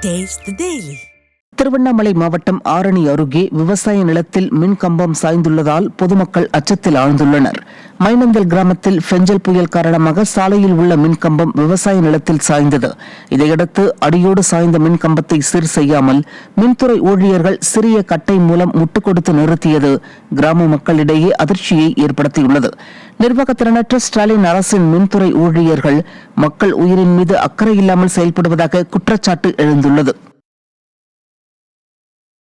Taste the Daily. Tiruvannamalai மாவட்டம் ஆரணி அருகே விவசாய நிலத்தில் மின் கம்பம் சாய்ந்துள்ளதால் பொதுமக்கள் அச்சத்தில் ஆழ்ந்துள்ளனர். மைனந்தல் கிராமத்தில் பெஞ்சல் புயல் காரணமாக சாலையில் உள்ள மின் கம்பம் விவசாய நிலத்தில் சாய்ந்தது. இதையடுத்து அடியோடு சாய்ந்த மின் கம்பத்தை சீர் செய்யாமல் மின்துறை ஊழியர்கள் சிறிய கட்டை மூலம் முட்டுக் கொடுத்து நிறுத்தியது கிராம மக்களிடையே அதிர்ச்சியை ஏற்படுத்தியுள்ளது. நிர்வாகத்திறனற்ற ஸ்டாலின் அரசின் மின்துறை ஊழியர்கள் மக்கள் உயிரின் மீது அக்கறை இல்லாமல் செயல்படுவதாக குற்றச்சாட்டு எழுந்துள்ளது.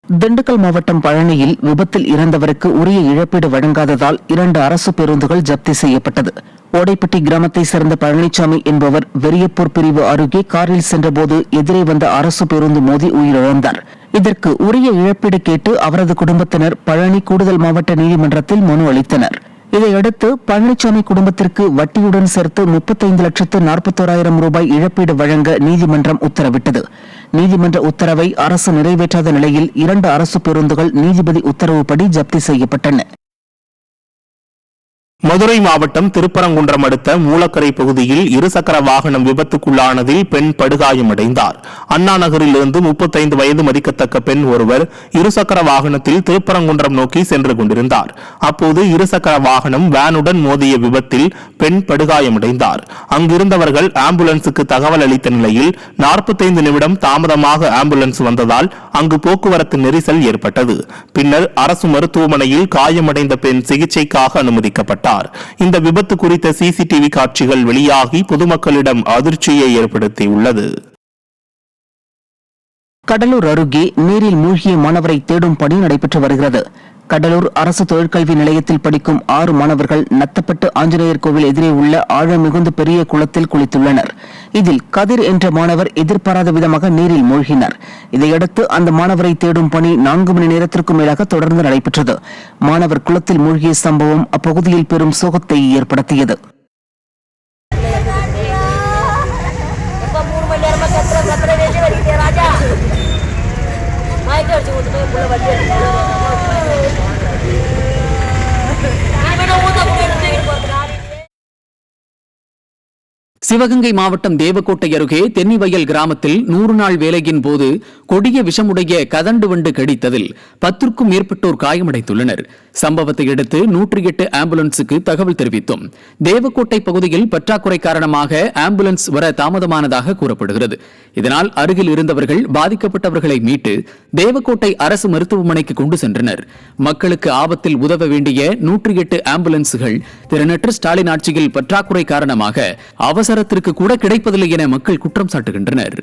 திண்டுக்கல் மாவட்டம் பழனியில் விபத்தில் இறந்தவருக்கு உரிய இழப்பீடு வழங்காததால் 2 அரசு பேருந்துகள் ஜப்தி செய்யப்பட்டது. ஓடைப்பட்டி கிராமத்தை சேர்ந்த பழனிசாமி என்பவர் வெறியப்பூர் பிரிவு அருகே காரில் சென்றபோது எதிரே வந்த அரசு பேருந்து மோதி உயிரிழந்தார். இதற்கு உரிய இழப்பீடு கேட்டு அவரது குடும்பத்தினர் பழனி கூடுதல் மாவட்ட நீதிமன்றத்தில் மனு அளித்தனர். இதையடுத்து பழனிசாமி குடும்பத்திற்கு வட்டியுடன் சேர்த்து 35,41,000 ரூபாய் இழப்பீடு வழங்க நீதிமன்றம் உத்தரவிட்டது. நீதிமன்ற உத்தரவை அரசு நிறைவேற்றாத நிலையில் 2 அரசு பேருந்துகள் நீதிபதி உத்தரவுப்படி ஜப்தி செய்யப்பட்டன. மதுரை மாவட்டம் திருப்பரங்குன்றம் அடுத்த மூலக்கரை பகுதியில் இருசக்கர வாகனம் விபத்துக்குள்ளானதில் பெண் படுகாயமடைந்தார். அண்ணா நகரில் இருந்து 35 வயது மதிக்கத்தக்க பெண் ஒருவர் இருசக்கர வாகனத்தில் திருப்பரங்குன்றம் நோக்கி சென்று கொண்டிருந்தார். அப்போது இருசக்கர வாகனம் வேனுடன் மோதிய விபத்தில் பெண் படுகாயமடைந்தார். அங்கிருந்தவர்கள் ஆம்புலன்ஸுக்கு தகவல் அளித்த நிலையில் 45 நிமிடம் தாமதமாக ஆம்புலன்ஸ் வந்ததால் அங்கு போக்குவரத்து நெரிசல் ஏற்பட்டது. பின்னர் அரசு மருத்துவமனையில் காயமடைந்த பெண் சிகிச்சைக்காக அனுமதிக்கப்பட்டார். இந்த விபத்து குறித்த சிசிடிவி காட்சிகள் வெளியாகி பொதுமக்களிடம் அதிர்ச்சியை ஏற்படுத்தியுள்ளது. கடலூர் அருகே நீரில் மூழ்கிய மாணவரை தேடும் பணி நடைபெற்று வருகிறது. கடலூர் அரசு தொழிற்கல்வி நிலையத்தில் படிக்கும் 6 மாணவர்கள் நத்தப்பட்டு ஆஞ்சநேயர் கோவில் எதிரே உள்ள ஆழம் மிகுந்த பெரிய குளத்தில் குளித்துள்ளனர். இதில் கதிர் என்ற மாணவர் எதிர்பாராத விதமாக நீரில் மூழ்கினார். இதையடுத்து அந்த மாணவரை தேடும் பணி 4 மணி நேரத்திற்கும் மேலாக தொடர்ந்து நடைபெற்றது. மாணவர் குளத்தில் மூழ்கிய சம்பவம் அப்பகுதியில் பெரும் சோகத்தை ஏற்படுத்தியது. சிவகங்கை மாவட்டம் தேவக்கோட்டை அருகே தென்னிவயல் கிராமத்தில் 100 நாள் வேலையின் போது கொடிய விஷமுடைய கதண்டு வண்டு கடித்ததில் 10க்கும் மேற்பட்டோர் காயமடைந்துள்ளனர். சம்பவத்தை அடுத்து 108 ஆம்புலன்ஸுக்கு தகவல் தெரிவித்தோம். தேவக்கோட்டை பகுதியில் பற்றாக்குறை காரணமாக ஆம்புலன்ஸ் வர தாமதமானதாக கூறப்படுகிறது. இதனால் அருகில் இருந்தவர்கள் பாதிக்கப்பட்டவர்களை மீட்டு தேவக்கோட்டை அரசு மருத்துவமனைக்கு கொண்டு சென்றனர். மக்களுக்கு ஆபத்தில் உதவ வேண்டிய 108 ஆம்புலன்ஸுகள் திறனற்ற ஸ்டாலின் ஆட்சியில் பற்றாக்குறை காரணமாக அவசரத்திற்கு கூட கிடைப்பதில்லை என மக்கள் குற்றம் சாட்டுகின்றனர்.